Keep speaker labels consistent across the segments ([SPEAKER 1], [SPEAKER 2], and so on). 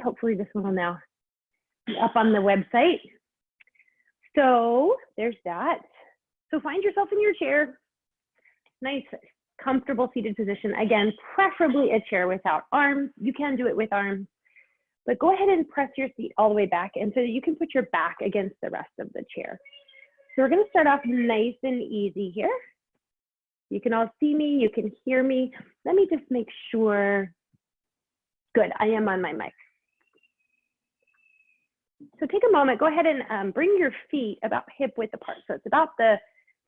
[SPEAKER 1] Hopefully this one will now be up on the website. So there's that. So find yourself in your chair. Nice, comfortable seated position. Again, preferably a chair without arms. You can do it with arms, but go ahead and press your seat all the way back and so that you can put your back against the rest of the chair. So we're going to start off nice and easy here. You can all see me, you can hear me. Let me just make sure. Good, I am on my mic. So take a moment, go ahead and bring your feet about hip width apart. So it's about the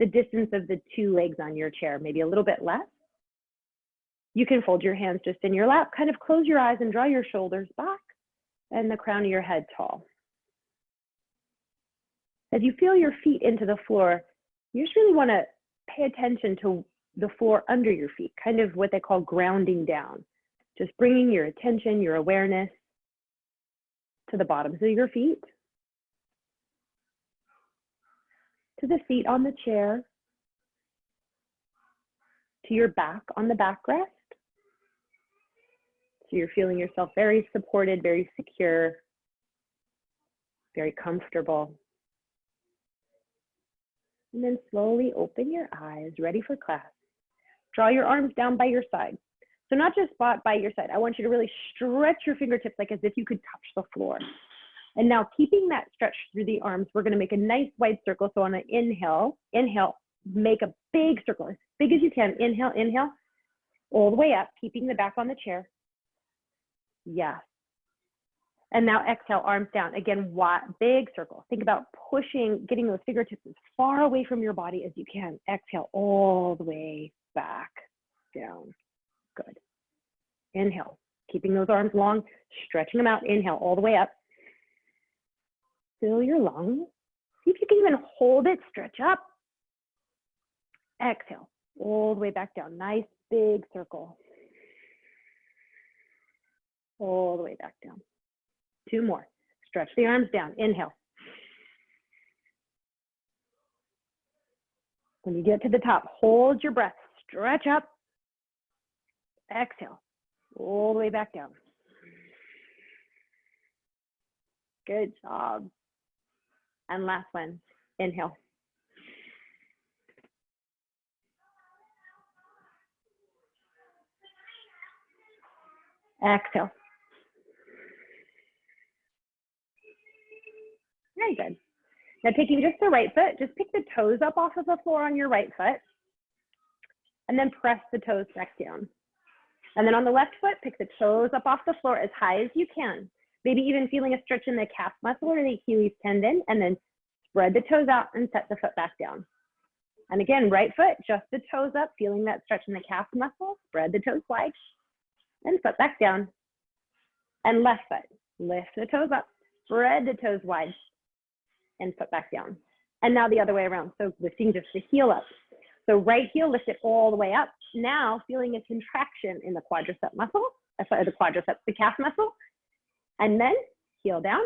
[SPEAKER 1] distance of the two legs on your chair, maybe a little bit less. You can fold your hands just in your lap, kind of close your eyes and draw your shoulders back and the crown of your head tall. As you feel your feet into the floor, you just really want to pay attention to the floor under your feet, kind of what they call grounding down. Just bringing your attention, your awareness to the bottoms of your feet, to the feet on the chair, to your back on the backrest. So you're feeling yourself very supported, very secure, very comfortable. And then slowly open your eyes, ready for class. Draw your arms down by your side. So not just by your side. I want you to really stretch your fingertips like as if you could touch the floor. And now keeping that stretch through the arms, we're going to make a nice wide circle. So on an inhale, make a big circle, as big as you can. Inhale, all the way up, keeping the back on the chair. Yes. And now exhale, arms down. Again, big circle. Think about pushing, getting those fingertips as far away from your body as you can. Exhale all the way back down. Good. Inhale, keeping those arms long, stretching them out. Inhale all the way up. Fill your lungs. See if you can even hold it, stretch up. Exhale, all the way back down. Nice big circle. All the way back down. Two more. Stretch the arms down. Inhale. When you get to the top, hold your breath. Stretch up. Exhale. All the way back down. Good job. And last one. Inhale. Exhale. Very good. Now taking just the right foot, just pick the toes up off of the floor on your right foot, and then press the toes back down. And then on the left foot, pick the toes up off the floor as high as you can. Maybe even feeling a stretch in the calf muscle or the Achilles tendon, and then spread the toes out and set the foot back down. And again, right foot, just the toes up, feeling that stretch in the calf muscle, spread the toes wide, and foot back down. And left foot, lift the toes up, spread the toes wide, and foot back down. And now the other way around, so lifting just the heel up. So right heel, lift it all the way up. Now feeling a contraction in the quadricep muscle, the calf muscle. And then heel down,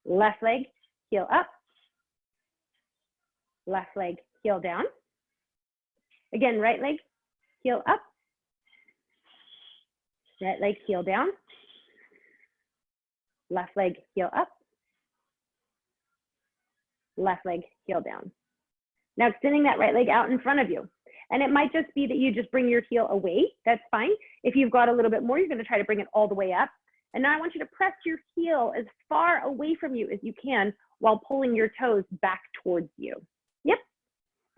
[SPEAKER 1] left leg, heel up, left leg, heel down. Again, right leg, heel up, right leg, heel down, left leg, heel up, left leg, heel down. Now extending that right leg out in front of you. And it might just be that you just bring your heel away. That's fine. If you've got a little bit more, you're going to try to bring it all the way up. And now I want you to press your heel as far away from you as you can while pulling your toes back towards you. Yep.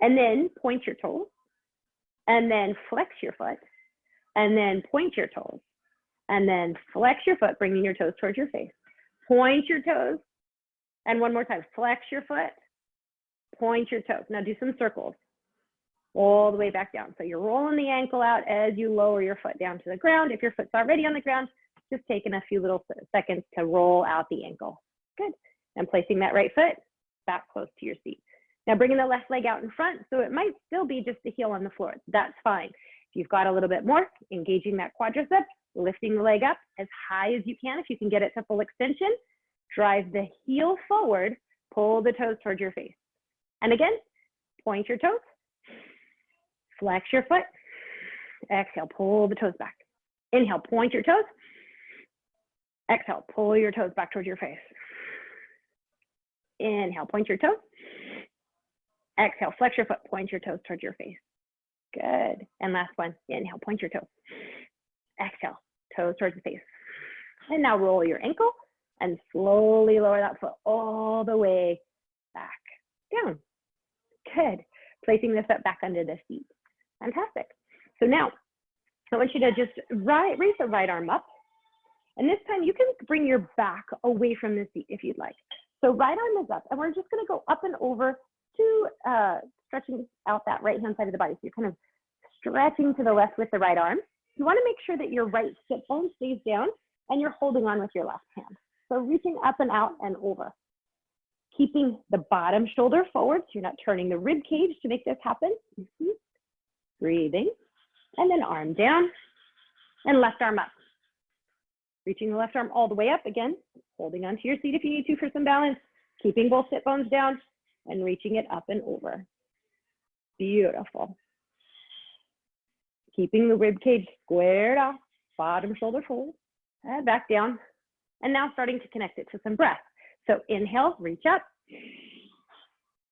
[SPEAKER 1] And then point your toes. And then flex your foot. And then point your toes. And then flex your foot, bringing your toes towards your face. Point your toes. And one more time, flex your foot. Point your toes. Now do some circles all the way back down. So you're rolling the ankle out as you lower your foot down to the ground. If your foot's already on the ground, just taking a few little seconds to roll out the ankle. Good. And placing that right foot back close to your seat. Now bringing the left leg out in front. So it might still be just the heel on the floor. That's fine. If you've got a little bit more, engaging that quadricep, lifting the leg up as high as you can. If you can get it to full extension, drive the heel forward, pull the toes towards your face. And again, point your toes, flex your foot, exhale, pull the toes back. Inhale, point your toes, Exhale, pull your toes back towards your face. Inhale, point your toe. Exhale, flex your foot, point your toes towards your face. Good. And last one, inhale, point your toe. Exhale, toes towards the face. And now roll your ankle and slowly lower that foot all the way back down. Good. Placing the foot back under the seat. Fantastic. So now I want you to just raise the right arm up. And this time you can bring your back away from the seat if you'd like. So right arm is up, and we're just going to go up and over to stretching out that right hand side of the body. So you're kind of stretching to the left with the right arm. You want to make sure that your right sit bone stays down and you're holding on with your left hand. So reaching up and out and over. Keeping the bottom shoulder forward so you're not turning the rib cage to make this happen. Breathing, and then arm down and left arm up. Reaching the left arm all the way up again, holding onto your seat if you need to for some balance, keeping both sit bones down and reaching it up and over. Beautiful. Keeping the rib cage squared off, bottom shoulder forward, and back down. And now starting to connect it to some breath. So inhale, reach up.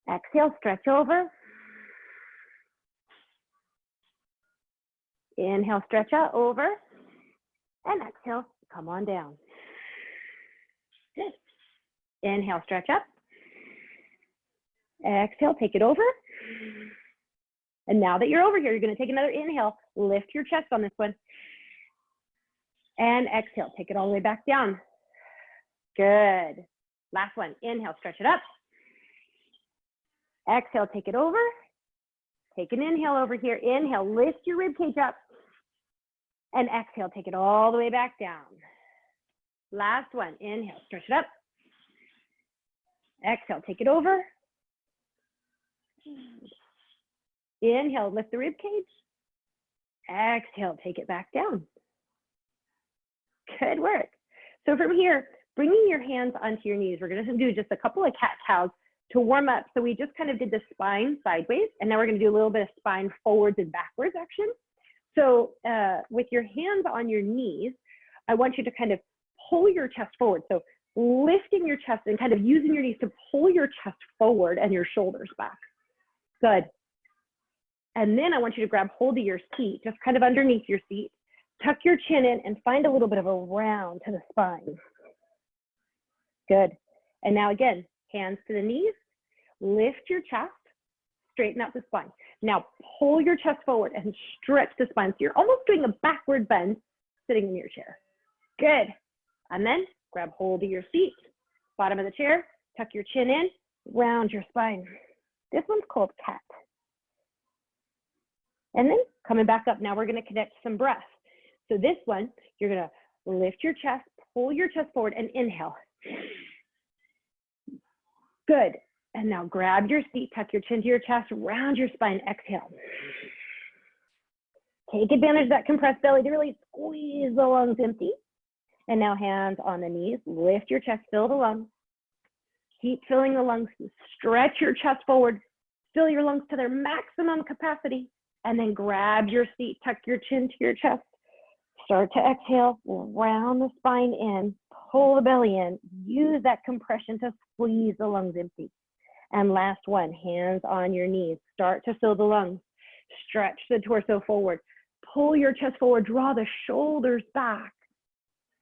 [SPEAKER 1] Exhale, stretch over. Inhale, stretch out over. And exhale, come on down. Good. Inhale, stretch up. Exhale, take it over. And now that you're over here, you're going to take another inhale. Lift your chest on this one. And exhale, take it all the way back down. Good. Last one. Inhale, stretch it up. Exhale, take it over. Take an inhale over here. Inhale, lift your rib cage up. And exhale, take it all the way back down. Last one. Inhale, stretch it up. Exhale, take it over. Inhale, lift the rib cage. Exhale, take it back down. Good work. So from here, bringing your hands onto your knees, we're going to do just a couple of cat-cows to warm up. So we just kind of did the spine sideways, and now we're going to do a little bit of spine forwards and backwards action. So with your hands on your knees, I want you to kind of pull your chest forward. So lifting your chest and kind of using your knees to pull your chest forward and your shoulders back. Good. And then I want you to grab hold of your seat, just kind of underneath your seat. Tuck your chin in and find a little bit of a round to the spine. Good. And now again, hands to the knees, lift your chest, straighten out the spine. Now pull your chest forward and stretch the spine. So you're almost doing a backward bend sitting in your chair. Good. And then grab hold of your seat, bottom of the chair, tuck your chin in, round your spine. This one's called cat. And then coming back up, now we're going to connect some breath. So this one, you're going to lift your chest, pull your chest forward and inhale. Good. And now grab your seat, tuck your chin to your chest, round your spine, exhale. Take advantage of that compressed belly to really squeeze the lungs empty. And now hands on the knees, lift your chest, fill the lungs. Keep filling the lungs, stretch your chest forward, fill your lungs to their maximum capacity, and then grab your seat, tuck your chin to your chest. Start to exhale, round the spine in, pull the belly in, use that compression to squeeze the lungs empty. And last one, hands on your knees, start to fill the lungs, stretch the torso forward, pull your chest forward, draw the shoulders back,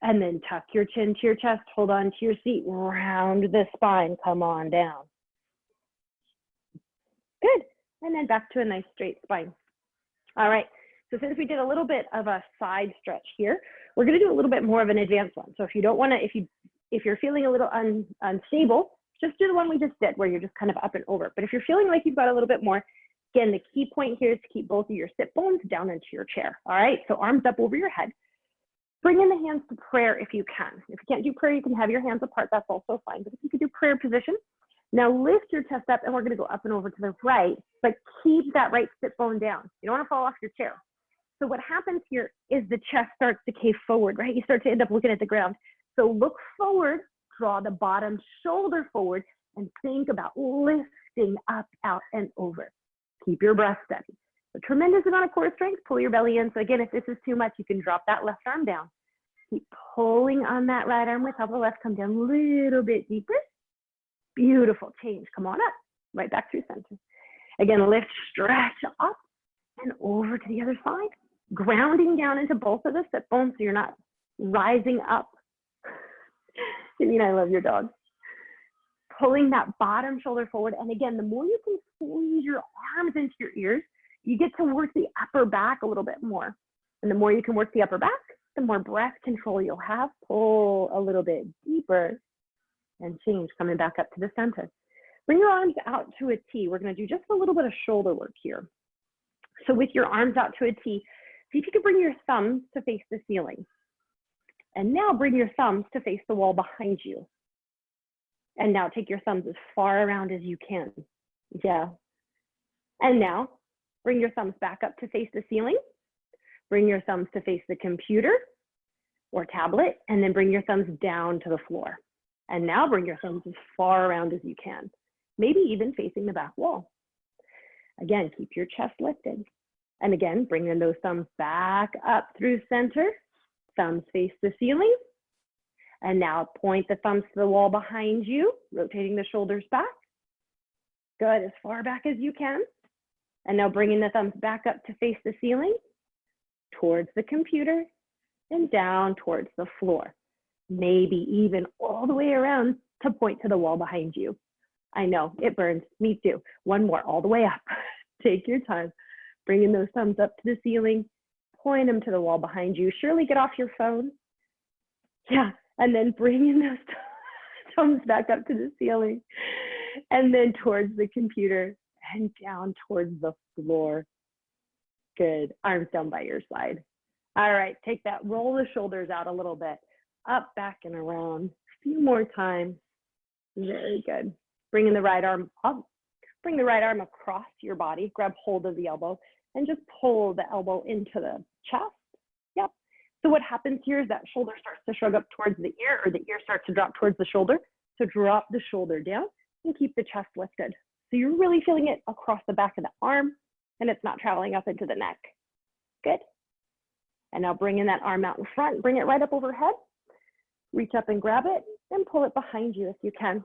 [SPEAKER 1] and then tuck your chin to your chest, hold on to your seat, round the spine, come on down. Good, and then back to a nice straight spine. All right, so since we did a little bit of a side stretch here, we're gonna do a little bit more of an advanced one. So if you don't wanna, if you're feeling a little unstable, just do the one we just did where you're just kind of up and over. But if you're feeling like you've got a little bit more, again, the key point here is to keep both of your sit bones down into your chair. All right, so arms up over your head. Bring in the hands to prayer if you can. If you can't do prayer, you can have your hands apart, that's also fine. But if you could do prayer position, now lift your chest up and we're gonna go up and over to the right, but keep that right sit bone down. You don't wanna fall off your chair. So what happens here is the chest starts to cave forward, right? You start to end up looking at the ground. So look forward, draw the bottom shoulder forward and think about lifting up, out, and over. Keep your breath steady. A tremendous amount of core strength, pull your belly in. So again, if this is too much, you can drop that left arm down. Keep pulling on that right arm with help of the left. Come down a little bit deeper. Beautiful. Change. Come on up. Right back through center. Again, lift, stretch up and over to the other side. Grounding down into both of the sit bones so you're not rising up. Janine, I love your dog. Pulling that bottom shoulder forward. And again, the more you can squeeze your arms into your ears, you get to work the upper back a little bit more. And the more you can work the upper back, the more breath control you'll have. Pull a little bit deeper and change, coming back up to the center. Bring your arms out to a T. We're going to do just a little bit of shoulder work here. So with your arms out to a T, see if you can bring your thumbs to face the ceiling. And now bring your thumbs to face the wall behind you. And now take your thumbs as far around as you can. Yeah. And now bring your thumbs back up to face the ceiling. Bring your thumbs to face the computer or tablet, and then bring your thumbs down to the floor. And now bring your thumbs as far around as you can, maybe even facing the back wall. Again, keep your chest lifted. And again, bringing those thumbs back up through center. Thumbs face the ceiling. And now point the thumbs to the wall behind you, rotating the shoulders back. Good, as far back as you can. And now bringing the thumbs back up to face the ceiling, towards the computer, and down towards the floor. Maybe even all the way around to point to the wall behind you. I know, it burns, me too. One more, all the way up. Take your time, bringing those thumbs up to the ceiling, point them to the wall behind you. Surely get off your phone. Yeah, and then bringing those thumbs back up to the ceiling, and then towards the computer and down towards the floor. Good, arms down by your side. All right, take that, roll the shoulders out a little bit, up, back, and around. A few more times. Very good. Bringing the right arm up. Bring the right arm across your body, grab hold of the elbow, and just pull the elbow into the chest. Yep. So what happens here is that shoulder starts to shrug up towards the ear, or the ear starts to drop towards the shoulder. So drop the shoulder down and keep the chest lifted. So you're really feeling it across the back of the arm, and it's not traveling up into the neck. Good. And now bring in that arm out in front, bring it right up overhead. Reach up and grab it and pull it behind you if you can.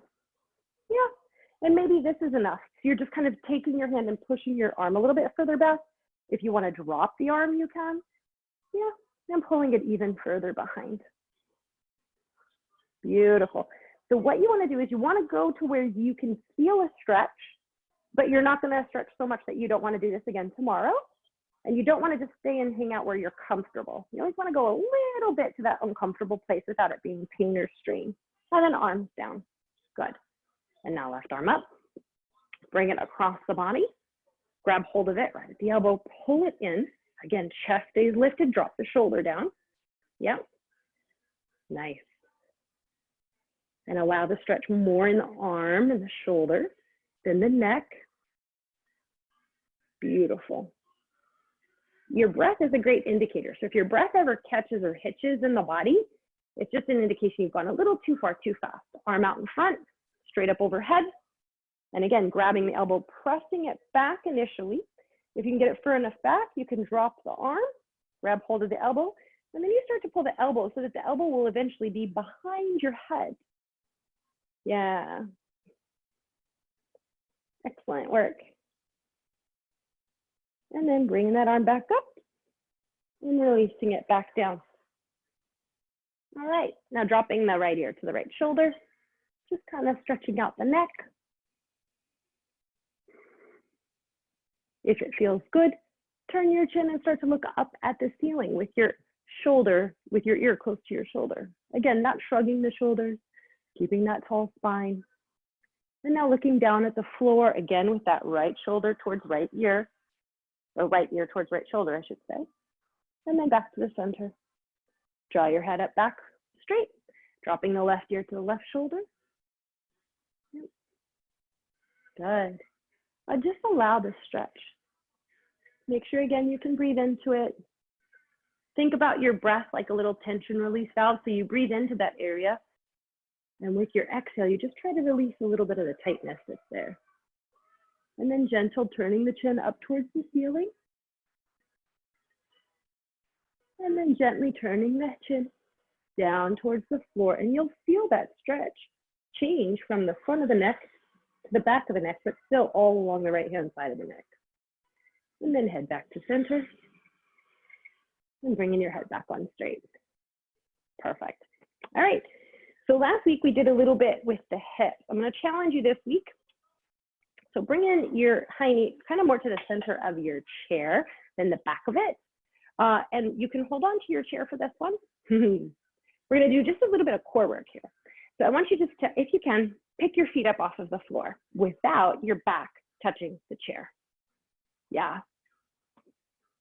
[SPEAKER 1] Yeah, and maybe this is enough. So you're just kind of taking your hand and pushing your arm a little bit further back. If you want to drop the arm, you can. Yeah, and pulling it even further behind. Beautiful. So what you want to do is you want to go to where you can feel a stretch, but you're not going to stretch so much that you don't want to do this again tomorrow. And you don't want to just stay and hang out where you're comfortable. You always want to go a little bit to that uncomfortable place without it being pain or strain. And then arms down. Good. And now left arm up. Bring it across the body. Grab hold of it right at the elbow. Pull it in. Again, chest stays lifted. Drop the shoulder down. Yep. Nice. And allow the stretch more in the arm and the shoulder, then the neck. Beautiful. Your breath is a great indicator. So if your breath ever catches or hitches in the body, it's just an indication you've gone a little too far, too fast. Arm out in front, straight up overhead. And again, grabbing the elbow, pressing it back initially. If you can get it far enough back, you can drop the arm, grab hold of the elbow, and then you start to pull the elbow so that the elbow will eventually be behind your head. Yeah. Excellent work. And then bringing that arm back up and releasing it back down. All right, now dropping the right ear to the right shoulder, just kind of stretching out the neck. If it feels good, turn your chin and start to look up at the ceiling with your shoulder, with your ear close to your shoulder. Again, not shrugging the shoulders, keeping that tall spine. And now looking down at the floor, again with that right shoulder towards right ear, or right ear towards right shoulder, I should say. And then back to the center. Draw your head up back straight, dropping the left ear to the left shoulder. Good. Just allow the stretch. Make sure again you can breathe into it. Think about your breath like a little tension release valve. So you breathe into that area. And with your exhale, you just try to release a little bit of the tightness that's there. And then gentle, turning the chin up towards the ceiling. And then gently turning the chin down towards the floor, and you'll feel that stretch change from the front of the neck to the back of the neck, but still all along the right-hand side of the neck. And then head back to center and bringing your head back on straight. Perfect. All right. So last week we did a little bit with the hips. I'm going to challenge you this week. So bring in your high knee kind of more to the center of your chair than the back of it. And you can hold on to your chair for this one. We're going to do just a little bit of core work here. So I want you just to, if you can, pick your feet up off of the floor without your back touching the chair. Yeah.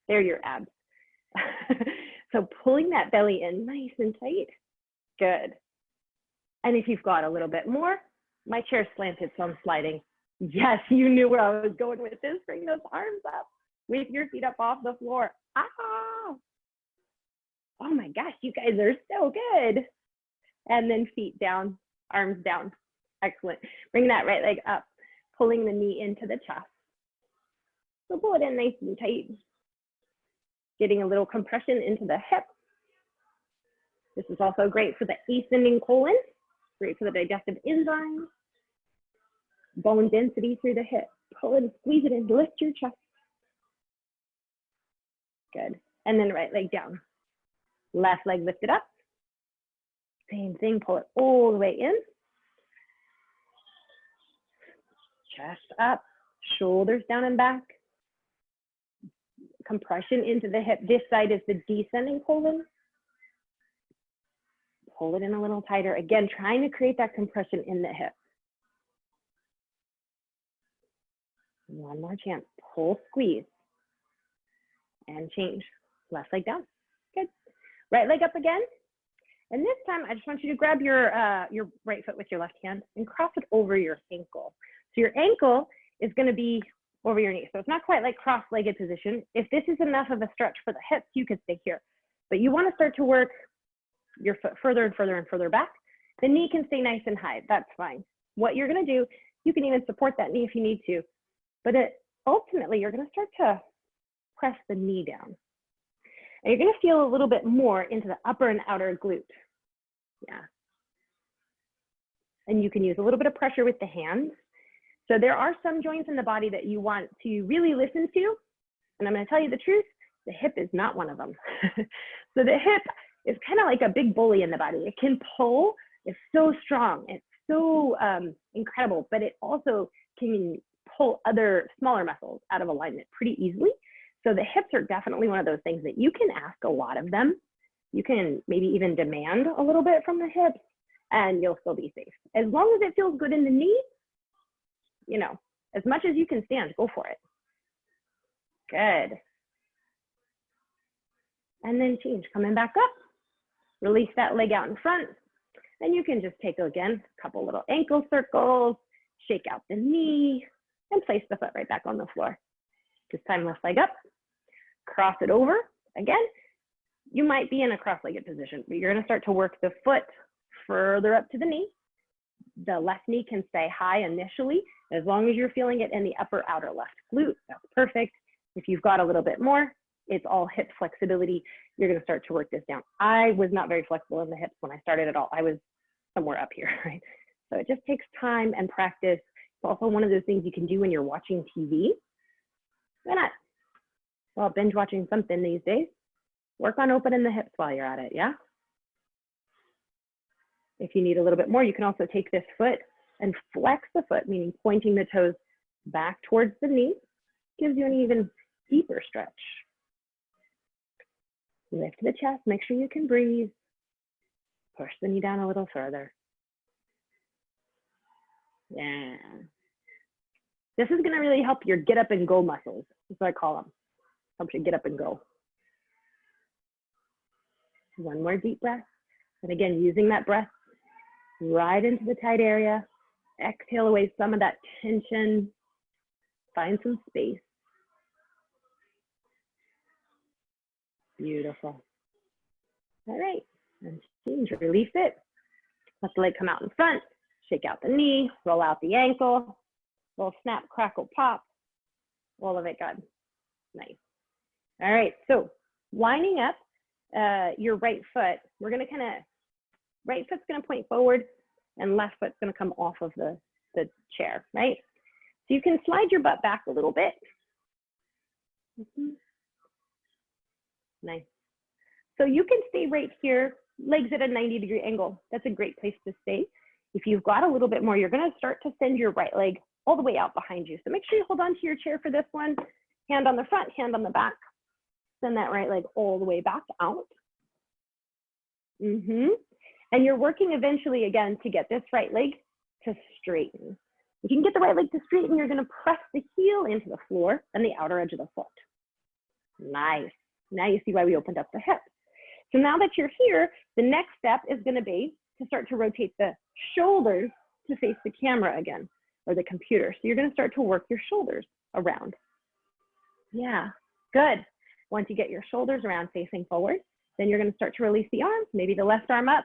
[SPEAKER 1] There are your abs. So pulling that belly in nice and tight. Good. And if you've got a little bit more, my chair's slanted, so I'm sliding. Yes, you knew where I was going with this. Bring those arms up with your feet up off the floor. Ah! Oh my gosh, you guys are so good. And then feet down, arms down. Excellent. Bring that right leg up, pulling the knee into the chest. So pull it in nice and tight. Getting a little compression into the hip. This is also great for the ascending colon, great for the digestive enzymes. Bone density through the hip. Pull it and squeeze it in, lift your chest. Good. And then right leg down. Left leg lifted up. Same thing, pull it all the way in. Chest up, shoulders down and back. Compression into the hip. This side is the descending colon. Pull it in a little tighter. Again, trying to create that compression in the hip. One more chance. Pull, squeeze, and change. Left leg down. Good. Right leg up again. And this time, I just want you to grab your right foot with your left hand and cross it over your ankle. So your ankle is going to be over your knee. So it's not quite like cross-legged position. If this is enough of a stretch for the hips, you could stay here. But you want to start to work your foot further and further and further back. The knee can stay nice and high. That's fine. What you're going to do, you can even support that knee if you need to. But ultimately, you're going to start to press the knee down. And you're going to feel a little bit more into the upper and outer glute. Yeah. And you can use a little bit of pressure with the hands. So there are some joints in the body that you want to really listen to. And I'm going to tell you the truth, the hip is not one of them. So the hip is kind of like a big bully in the body. It can pull, it's so strong, it's so incredible, but it also can pull other smaller muscles out of alignment pretty easily. So the hips are definitely one of those things that you can ask a lot of them. You can maybe even demand a little bit from the hips and you'll still be safe. As long as it feels good in the knee, you know, as much as you can stand, go for it. Good. And then change, coming back up. Release that leg out in front. And you can just take, again, a couple little ankle circles, shake out the knee, and place the foot right back on the floor. This time, left leg up, cross it over. Again, you might be in a cross-legged position, but you're going to start to work the foot further up to the knee. The left knee can stay high initially, as long as you're feeling it in the upper outer left glute. That's perfect. If you've got a little bit more, it's all hip flexibility. You're going to start to work this down. I was not very flexible in the hips when I started at all. I was somewhere up here, right? So it just takes time and practice. It's also one of those things you can do when you're watching TV. Why not? Well, binge watching something these days. Work on opening the hips while you're at it, yeah? If you need a little bit more, you can also take this foot and flex the foot, meaning pointing the toes back towards the knee. Gives you an even deeper stretch. Lift the chest, make sure you can breathe. Push the knee down a little further. Yeah. This is gonna really help your get up and go muscles. That's what I call them. Helps you get up and go. One more deep breath. And again, using that breath right into the tight area. Exhale away some of that tension. Find some space. Beautiful. All right, and change, release it. Let the leg come out in front. Shake out the knee, roll out the ankle. Little snap, crackle, pop. All of it good. Nice. All right, so lining up your right foot, we're gonna kind of Right foot's gonna point forward and left foot's gonna come off of the chair, right? So you can slide your butt back a little bit. Nice. So you can stay right here, legs at a 90-degree angle. That's a great place to stay. If you've got a little bit more, you're gonna start to send your right leg all the way out behind you. So make sure you hold on to your chair for this one. Hand on the front, hand on the back. Send that right leg all the way back out. And you're working eventually again to get this right leg to straighten. If you can get the right leg to straighten, you're gonna press the heel into the floor and the outer edge of the foot. Nice. Now you see why we opened up the hip. So now that you're here, the next step is gonna be to start to rotate the shoulders to face the camera again, or the computer. So you're gonna start to work your shoulders around. Yeah, good. Once you get your shoulders around facing forward, then you're gonna start to release the arms, maybe the left arm up,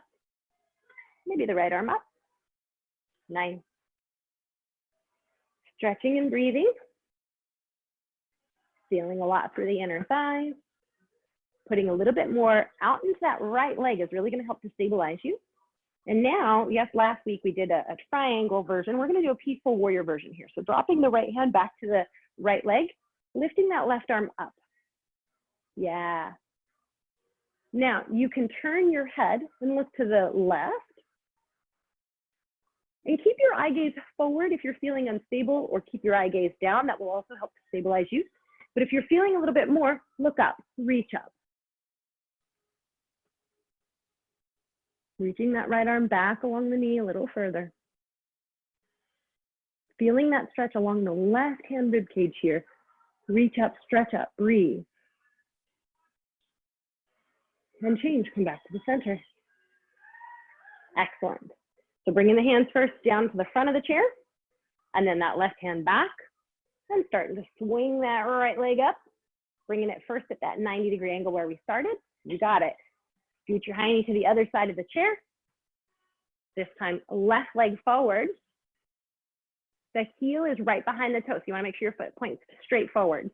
[SPEAKER 1] maybe the right arm up. Nice. Stretching and breathing. Feeling a lot through the inner thighs. Putting a little bit more out into that right leg is really gonna help to stabilize you. And now, yes, last week we did a triangle version. We're gonna do a peaceful warrior version here. So dropping the right hand back to the right leg, lifting that left arm up. Yeah. Now you can turn your head and look to the left. And keep your eye gaze forward if you're feeling unstable, or keep your eye gaze down. That will also help to stabilize you. But if you're feeling a little bit more, look up, reach up. Reaching that right arm back along the knee a little further. Feeling that stretch along the left hand rib cage here. Reach up, stretch up, breathe. And change, come back to the center. Excellent. So bringing the hands first down to the front of the chair, and then that left hand back, and starting to swing that right leg up, bringing it first at that 90-degree angle where we started. You got it. Scoot your hiney to the other side of the chair. This time, left leg forward. The heel is right behind the toe, so you wanna make sure your foot points straight forward.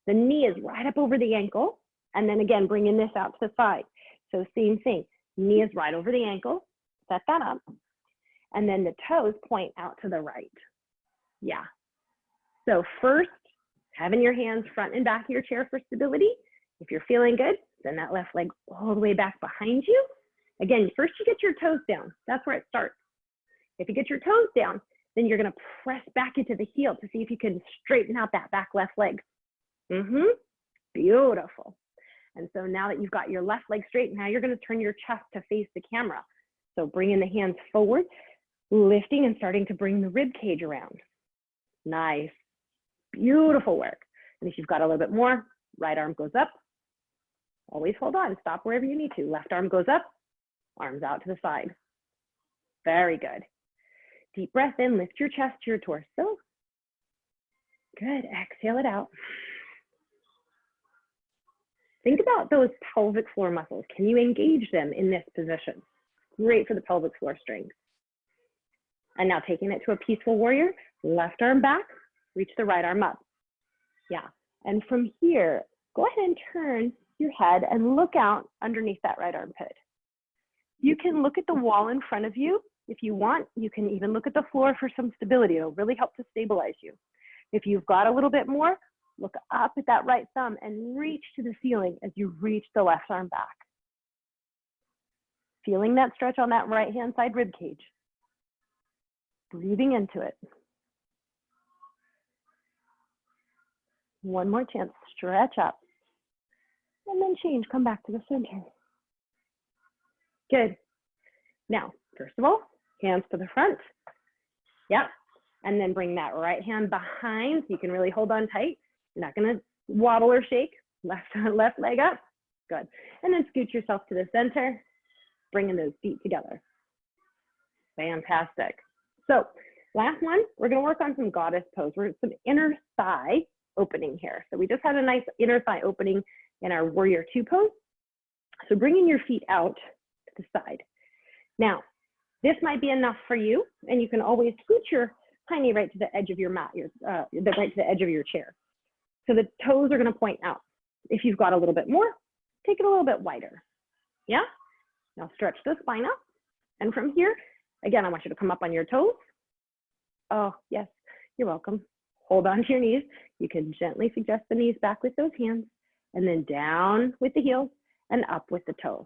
[SPEAKER 1] The knee is right up over the ankle, and then again, bringing this out to the side. So same thing, knee is right over the ankle, set that up, and then the toes point out to the right. Yeah. So first, having your hands front and back of your chair for stability. If you're feeling good, send that left leg all the way back behind you. Again, first you get your toes down. That's where it starts. If you get your toes down, then you're gonna press back into the heel to see if you can straighten out that back left leg. Beautiful. And so now that you've got your left leg straight, now you're gonna turn your chest to face the camera. So bringing the hands forward, lifting and starting to bring the rib cage around. Nice, beautiful work. And if you've got a little bit more, right arm goes up. Always hold on, stop wherever you need to. Left arm goes up, arms out to the side. Very good. Deep breath in, lift your chest to your torso. Good, exhale it out. Think about those pelvic floor muscles. Can you engage them in this position? Great for the pelvic floor strength. And now taking it to a peaceful warrior, left arm back, reach the right arm up. Yeah, and from here, go ahead and turn your head and look out underneath that right armpit. You can look at the wall in front of you. If you want, you can even look at the floor for some stability. It'll really help to stabilize you. If you've got a little bit more, look up at that right thumb and reach to the ceiling as you reach the left arm back. Feeling that stretch on that right hand side rib cage. Breathing into it. One more chance, stretch up. And then change, come back to the center. Good. Now, first of all, hands to the front. Yep. And then bring that right hand behind so you can really hold on tight. You're not gonna wobble or shake. Left leg up. Good. And then scoot yourself to the center, bringing those feet together. Fantastic. So last one, we're gonna work on some goddess pose. We're some inner thigh opening here. So we just had a nice inner thigh opening in our warrior two pose. So bringing your feet out to the side. Now, this might be enough for you, and you can always scoot your hiney right to the edge of your mat, right to the edge of your chair. So the toes are gonna point out. If you've got a little bit more, take it a little bit wider. Yeah? Now stretch the spine up And from here, again, I want you to come up on your toes. Oh, yes, you're welcome. Hold on to your knees. You can gently suggest the knees back with those hands, and then down with the heels and up with the toes.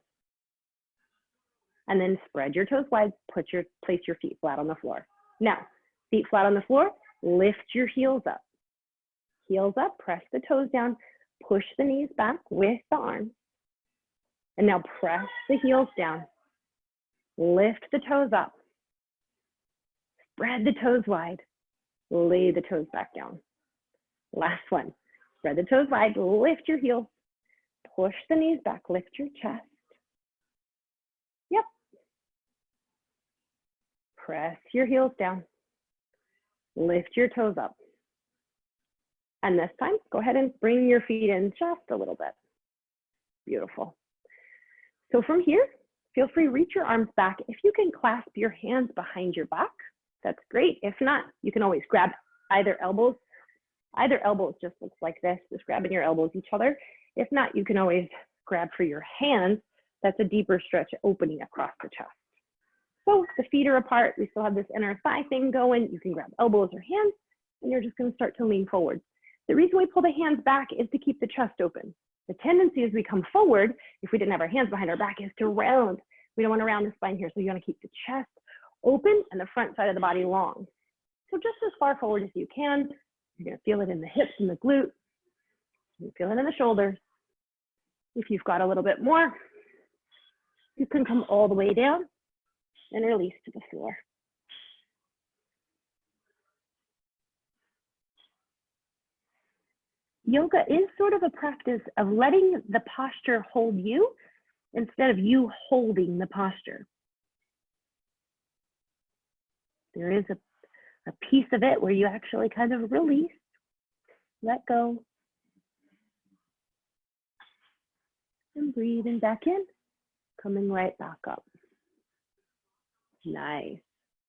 [SPEAKER 1] And then spread your toes wide, place your feet flat on the floor. Now, feet flat on the floor, lift your heels up. Heels up, press the toes down, push the knees back with the arms. And now press the heels down. Lift the toes up. Spread the toes wide. Lay the toes back down. Last one. Spread the toes wide, lift your heels. Push the knees back, lift your chest. Yep. Press your heels down. Lift your toes up. And this time, go ahead and bring your feet in just a little bit. Beautiful. So from here, feel free to reach your arms back. If you can clasp your hands behind your back, that's great. If not, you can always grab either elbows. Either elbows just looks like this, just grabbing your elbows each other. If not, you can always grab for your hands. That's a deeper stretch opening across the chest. So the feet are apart. We still have this inner thigh thing going. You can grab elbows or hands, and you're just going to start to lean forward. The reason we pull the hands back is to keep the chest open. The tendency as we come forward, if we didn't have our hands behind our back, is to round. We don't want to round the spine here, so you want to keep the chest open and the front side of the body long. So just as far forward as you can. You're going to feel it in the hips and the glute. You feel it in the shoulders. If you've got a little bit more, you can come all the way down and release to the floor. Yoga is sort of a practice of letting the posture hold you instead of you holding the posture. There is a piece of it where you actually kind of release, let go, and breathing back in, coming right back up. Nice,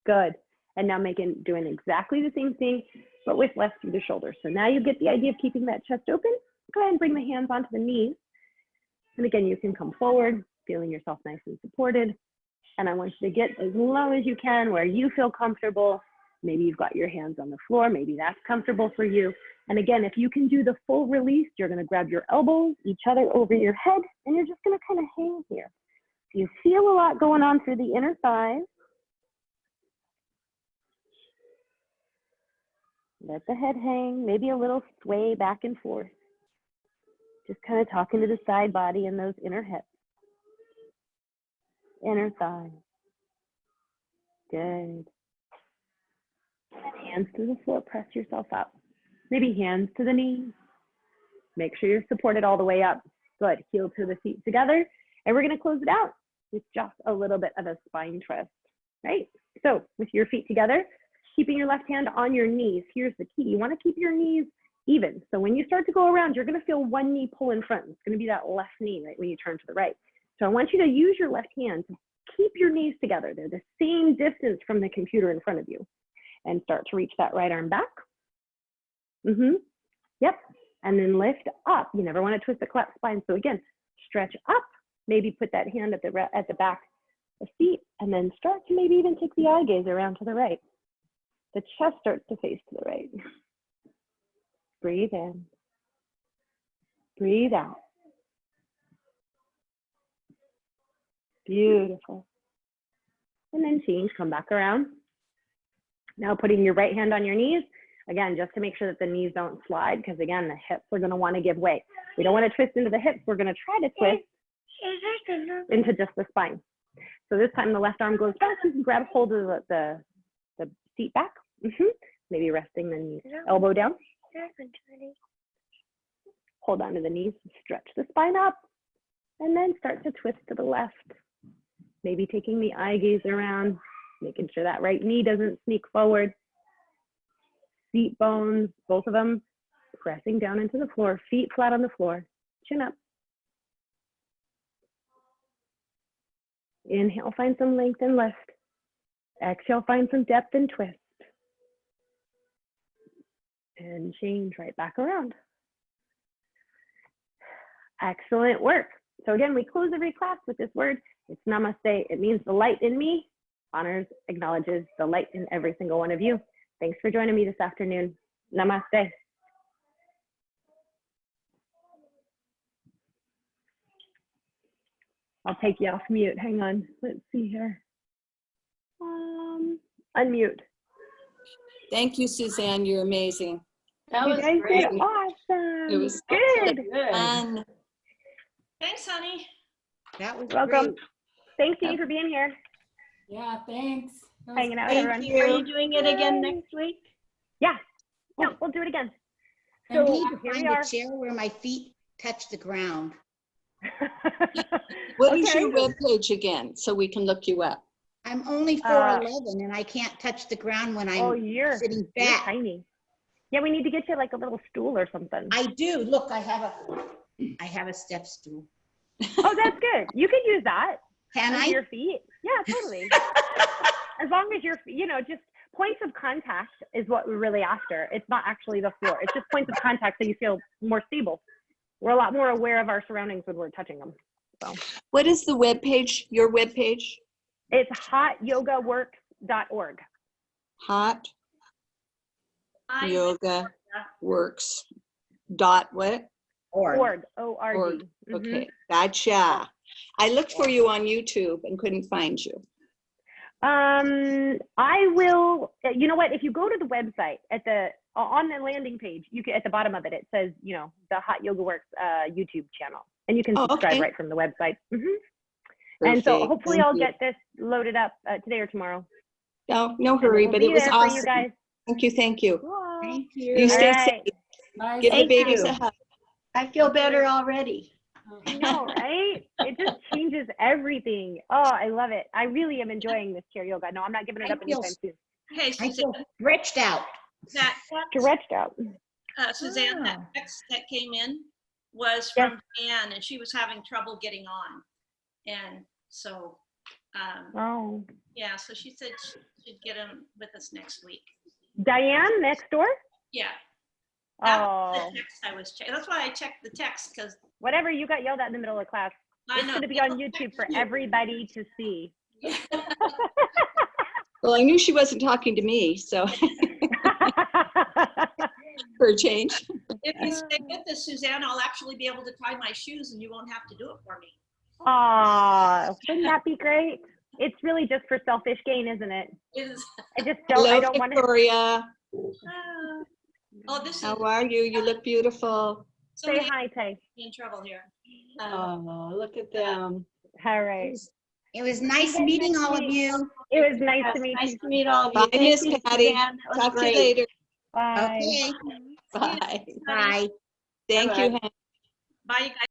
[SPEAKER 1] good. And now doing exactly the same thing, but with less through the shoulders. So now you get the idea of keeping that chest open. Go ahead and bring the hands onto the knees. And again, you can come forward, feeling yourself nice and supported. And I want you to get as low as you can where you feel comfortable. Maybe you've got your hands on the floor. Maybe that's comfortable for you. And again, if you can do the full release, you're going to grab your elbows, each other over your head, and you're just going to kind of hang here. So you feel a lot going on through the inner thighs. Let the head hang, maybe a little sway back and forth. Just kind of talking to the side body and those inner hips. Inner thighs. Good. Hands to the floor, press yourself up. Maybe hands to the knees. Make sure you're supported all the way up. Good, heel to the feet together. And we're gonna close it out with just a little bit of a spine twist, right? So with your feet together, keeping your left hand on your knees. Here's the key, you wanna keep your knees even. So when you start to go around, you're gonna feel one knee pull in front. It's gonna be that left knee, right, when you turn to the right. So I want you to use your left hand to keep your knees together. They're the same distance from the computer in front of you. And start to reach that right arm back. Yep. And then lift up. You never want to twist the collapsed spine. So again, stretch up. Maybe put that hand at the back of the feet, and then start to maybe even take the eye gaze around to the right. The chest starts to face to the right. Breathe in. Breathe out. Beautiful. And then change, come back around. Now putting your right hand on your knees, again, just to make sure that the knees don't slide, because again, the hips are going to want to give way. We don't want to twist into the hips. We're going to try to twist into just the spine. So this time the left arm goes back. You can grab hold of the seat back. Maybe resting the knee, elbow down. Hold on to the knees, stretch the spine up, and then start to twist to the left. Maybe taking the eye gaze around. Making sure that right knee doesn't sneak forward. Seat bones, both of them pressing down into the floor, feet flat on the floor, chin up. Inhale, find some length and lift. Exhale, find some depth and twist. And change right back around. Excellent work. So again, we close every class with this word. It's namaste. It means the light in me honors, acknowledges the light in every single one of you. Thanks for joining me this afternoon. Namaste. I'll take you off mute. Hang on. Let's see here. Unmute.
[SPEAKER 2] Thank you, Suzanne. You're amazing.
[SPEAKER 3] That
[SPEAKER 1] You
[SPEAKER 3] was
[SPEAKER 1] guys
[SPEAKER 3] great.
[SPEAKER 1] did awesome.
[SPEAKER 2] It was
[SPEAKER 1] good.
[SPEAKER 3] Good.
[SPEAKER 2] fun.
[SPEAKER 4] Thanks, honey.
[SPEAKER 3] That was
[SPEAKER 1] Welcome.
[SPEAKER 3] great.
[SPEAKER 1] Thanks, Jeannie, for being here,
[SPEAKER 5] Yeah, thanks. That was
[SPEAKER 1] hanging out with
[SPEAKER 3] Thank
[SPEAKER 1] everyone.
[SPEAKER 3] you. Are you doing it again next week?
[SPEAKER 1] Yeah. No, we'll do it again.
[SPEAKER 5] I
[SPEAKER 1] So
[SPEAKER 5] need
[SPEAKER 1] here we
[SPEAKER 6] Find
[SPEAKER 1] are.
[SPEAKER 6] a chair where my feet touch the ground.
[SPEAKER 2] What is
[SPEAKER 1] Okay.
[SPEAKER 2] your webpage again, so we can look you up?
[SPEAKER 6] I'm only 4'11" and I can't touch the ground when
[SPEAKER 1] Oh,
[SPEAKER 6] I'm
[SPEAKER 1] you're
[SPEAKER 6] sitting back.
[SPEAKER 1] tiny. Yeah, we need to get you like a little stool or something.
[SPEAKER 6] I do. Look, I have a step stool.
[SPEAKER 1] Oh, that's good. You could use that.
[SPEAKER 6] Can
[SPEAKER 1] Under
[SPEAKER 6] I?
[SPEAKER 1] your feet. Yeah, totally. As long as you're, just points of contact is what we're really after. It's not actually the floor. It's just points of contact so you feel more stable. We're a lot more aware of our surroundings when we're touching them. So
[SPEAKER 2] What is the webpage, your webpage?
[SPEAKER 1] it's hotyogaworks.org.
[SPEAKER 2] Hot
[SPEAKER 4] I,
[SPEAKER 2] Yoga Works dot what?
[SPEAKER 6] Or
[SPEAKER 1] Org. O-R-D.
[SPEAKER 2] Org.
[SPEAKER 1] Mhm.
[SPEAKER 2] Okay, gotcha. I looked for you on YouTube and couldn't find you.
[SPEAKER 1] I will, you know what, if you go to the website on the landing page, you can, at the bottom of it, it says, the Hot Yoga Works YouTube channel, and you can
[SPEAKER 2] Oh,
[SPEAKER 1] subscribe
[SPEAKER 2] okay.
[SPEAKER 1] right from the website. And so
[SPEAKER 2] Perfect.
[SPEAKER 1] hopefully
[SPEAKER 2] Thank
[SPEAKER 1] I'll
[SPEAKER 2] you.
[SPEAKER 1] get this loaded up today or tomorrow.
[SPEAKER 2] No
[SPEAKER 1] And
[SPEAKER 2] hurry,
[SPEAKER 1] we'll
[SPEAKER 2] but
[SPEAKER 1] be
[SPEAKER 2] it was
[SPEAKER 1] there for
[SPEAKER 2] awesome.
[SPEAKER 1] you guys.
[SPEAKER 2] Thank you, thank you.
[SPEAKER 6] thank
[SPEAKER 2] You
[SPEAKER 6] you.
[SPEAKER 2] stay
[SPEAKER 1] All right.
[SPEAKER 2] safe.
[SPEAKER 5] Bye.
[SPEAKER 2] Give the
[SPEAKER 3] Thank
[SPEAKER 2] babies
[SPEAKER 3] you.
[SPEAKER 2] a hug.
[SPEAKER 3] I feel better already.
[SPEAKER 1] I know, right? It just changes everything. Oh, I love it. I really am enjoying this chair yoga. No, I'm not giving it
[SPEAKER 6] I
[SPEAKER 1] up
[SPEAKER 6] feel-
[SPEAKER 1] anytime soon.
[SPEAKER 4] hey,
[SPEAKER 6] I
[SPEAKER 4] Suzanne,
[SPEAKER 6] feel stretched out.
[SPEAKER 4] that
[SPEAKER 1] Stretched out.
[SPEAKER 4] Suzanne, that
[SPEAKER 3] Wow.
[SPEAKER 4] text that came in was
[SPEAKER 1] Yes.
[SPEAKER 4] from Diane, and she was having trouble getting on. And so,
[SPEAKER 1] Oh.
[SPEAKER 4] yeah, so she said she'd get him with us next week.
[SPEAKER 1] Diane next door?
[SPEAKER 4] Yeah, that was
[SPEAKER 1] Oh.
[SPEAKER 4] the text I was checking. That's why I checked the text, because
[SPEAKER 1] Whatever, you got yelled at in the middle of class.
[SPEAKER 4] I
[SPEAKER 1] It's
[SPEAKER 4] know.
[SPEAKER 1] going to be on YouTube for everybody to see.
[SPEAKER 2] Well, I knew she wasn't talking to me, so for a change.
[SPEAKER 4] If you stay with us, Suzanne, I'll actually be able to tie my shoes and you won't have to do it for me.
[SPEAKER 1] Aw, wouldn't that be great? It's really just for selfish gain, isn't it?
[SPEAKER 4] It is.
[SPEAKER 1] I just don't,
[SPEAKER 2] Hello,
[SPEAKER 1] I don't want to.
[SPEAKER 2] Victoria.
[SPEAKER 4] Oh, this is
[SPEAKER 2] How are you? You look beautiful.
[SPEAKER 1] Say
[SPEAKER 4] somebody
[SPEAKER 1] hi, Tay.
[SPEAKER 4] in trouble here.
[SPEAKER 3] Oh, look at them.
[SPEAKER 1] All
[SPEAKER 6] It
[SPEAKER 1] right.
[SPEAKER 6] was nice meeting all of you.
[SPEAKER 1] It was nice
[SPEAKER 3] Yes,
[SPEAKER 1] to meet
[SPEAKER 3] nice
[SPEAKER 1] you.
[SPEAKER 3] to meet all of you.
[SPEAKER 2] Bye,
[SPEAKER 3] Thank
[SPEAKER 2] Miss
[SPEAKER 3] you,
[SPEAKER 2] Patty.
[SPEAKER 3] Suzanne. That was
[SPEAKER 2] Talk to you
[SPEAKER 3] great.
[SPEAKER 2] later.
[SPEAKER 1] Bye.
[SPEAKER 6] Okay.
[SPEAKER 2] Bye.
[SPEAKER 6] Bye.
[SPEAKER 2] Thank you,
[SPEAKER 3] Bye-bye.
[SPEAKER 2] Hannah.
[SPEAKER 4] Bye, you guys.